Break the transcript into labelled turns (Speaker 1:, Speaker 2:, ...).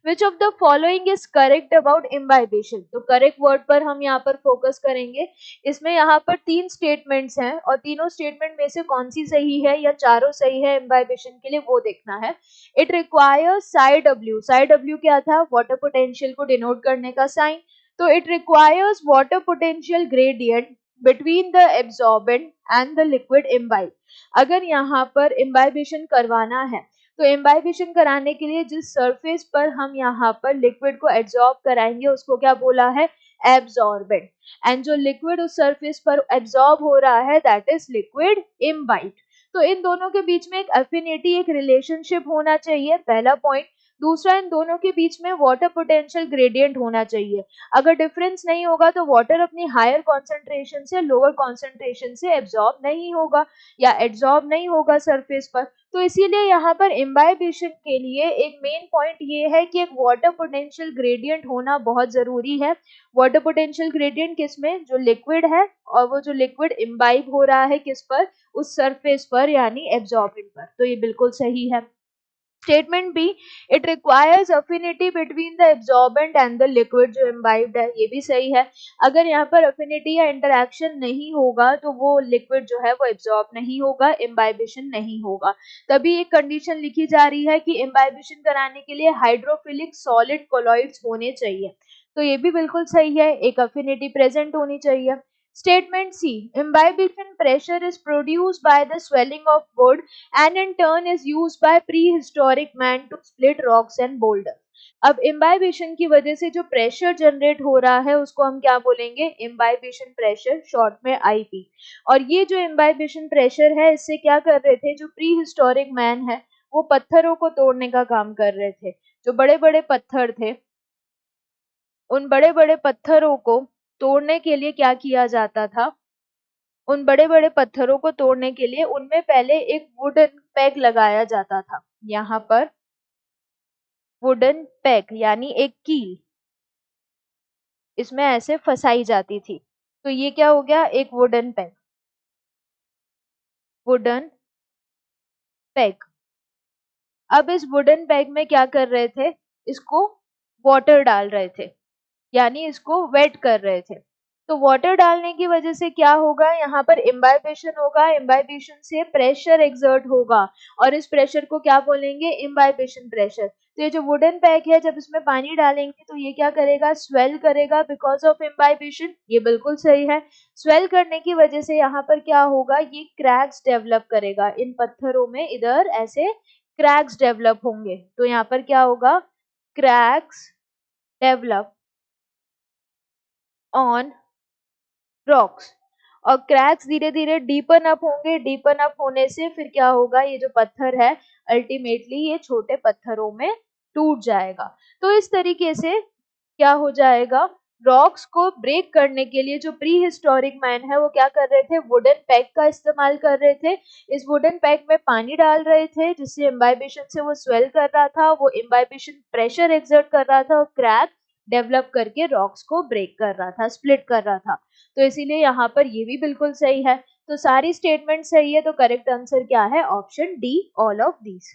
Speaker 1: Which of the following is correct about imbibition. तो correct word पर हम यहाँ पर फोकस करेंगे। इसमें यहाँ पर 3 स्टेटमेंट्स हैं और तीनों स्टेटमेंट में से कौन सी सही है या चारों सही है इम्बाइबेशन के लिए, वो देखना है। It requires Sai W. Sai W क्या था? वाटर पोटेंशियल को डिनोट करने का साइन। तो it requires water potential gradient between the absorbent and the liquid imbibe. अगर यहाँ पर इम्बाइबेशन करवाना है तो इम्बाइबेशन कराने के लिए जिस सरफेस पर हम यहाँ पर लिक्विड को एब्जॉर्ब कराएंगे उसको क्या बोला है? एब्जॉर्बेंट। एंड जो लिक्विड उस सरफेस पर एब्जॉर्ब हो रहा है दैट इज लिक्विड इम्बाइब। तो इन दोनों के बीच में एक एफिनिटी, एक रिलेशनशिप होना चाहिए, पहला पॉइंट। दूसरा, इन दोनों के बीच में वाटर पोटेंशियल ग्रेडियंट होना चाहिए। अगर डिफरेंस नहीं होगा तो वाटर अपनी हायर कॉन्सेंट्रेशन से लोअर कॉन्सेंट्रेशन से एब्जॉर्ब नहीं होगा या एब्जॉर्ब नहीं होगा सरफेस पर। तो इसीलिए यहाँ पर इम्बाइबेशन के लिए एक मेन पॉइंट ये है कि एक वाटर पोटेंशियल ग्रेडियंट होना बहुत जरूरी है। वाटर पोटेंशियल ग्रेडियंट किसमें? जो लिक्विड है, और वो जो लिक्विड इम्बाइब हो रहा है किस पर? उस सरफेस पर, यानी एब्जॉर्बेंट पर। तो ये बिल्कुल सही है। Statement B, it requires affinity between the absorbent and the liquid, जो इम्बाइब्ड है, ये भी सही है। अगर यहाँ पर अफिनिटी या इंटरैक्शन नहीं होगा तो वो लिक्विड जो है वो एब्जॉर्ब नहीं होगा, इम्बाइबेशन नहीं होगा। तभी एक कंडीशन लिखी जा रही है कि इम्बाइबेशन कराने के लिए हाइड्रोफिलिक सॉलिड कोलॉइड्स होने चाहिए। तो ये भी बिल्कुल सही है, एक अफिनिटी प्रेजेंट होनी चाहिए। Statement C, imbibition pressure is produced by the swelling of wood and in turn is used by prehistoric man to split rocks and boulders. अब इम्बाइबेशन की वजह से जो प्रेशर जनरेट हो रहा है उसको हम क्या बोलेंगे? इम्बाइबेशन प्रेशर, शॉर्ट में आईपी। और ये जो इम्बाइबेशन प्रेशर है इससे क्या कर रहे थे? जो प्री हिस्टोरिक मैन है वो पत्थरों को तोड़ने का काम कर रहे थे। जो बड़े बड़े पत्थर थे उन बड़े बड़े पत्थरों को तोड़ने के लिए क्या किया जाता था? उन बड़े बड़े पत्थरों को तोड़ने के लिए उनमें पहले एक वुडन पेग लगाया जाता था। यहाँ पर वुडन पेग यानी एक कील इसमें ऐसे फंसाई जाती थी। तो ये क्या हो गया? एक वुडन पेग। Wooden peg. अब इस वुडन पेग में क्या कर रहे थे? इसको वाटर डाल रहे थे, यानी इसको वेट कर रहे थे। तो वाटर डालने की वजह से क्या होगा? यहाँ पर इम्बाइबेशन होगा। इम्बाइबेशन से प्रेशर एक्सर्ट होगा और इस प्रेशर को क्या बोलेंगे? Imbibition pressure. तो ये जो वुडन पैक है जब इसमें पानी डालेंगे तो ये क्या करेगा? स्वेल करेगा बिकॉज ऑफ इम्बाइबेशन। ये बिल्कुल सही है। स्वेल करने की वजह से यहाँ पर क्या होगा? ये क्रैक्स डेवलप करेगा। इन पत्थरों में इधर ऐसे क्रैक्स डेवलप होंगे। तो यहाँ पर क्या होगा? Cracks develop on rocks. और क्रैक्स धीरे धीरे डीपन अप होंगे। डीपन अप होने से फिर क्या होगा? ये जो पत्थर है अल्टीमेटली ये छोटे पत्थरों में टूट जाएगा। तो इस तरीके से क्या हो जाएगा? रॉक्स को ब्रेक करने के लिए जो प्री हिस्टोरिक मैन है वो क्या कर रहे थे? वुडन पैक का इस्तेमाल कर रहे थे। इस वुडन पैक में पानी डाल रहे थे जिससे इम्बाइबेशन से वो स्वेल कर रहा था, वो इम्बाइबेशन प्रेशर एक्सर्ट कर रहा था और क्रैक डेवलप करके रॉक्स को ब्रेक कर रहा था, स्प्लिट कर रहा था। तो इसीलिए यहाँ पर ये भी बिल्कुल सही है। तो सारी स्टेटमेंट सही है, तो करेक्ट आंसर क्या है? Option D, all of these.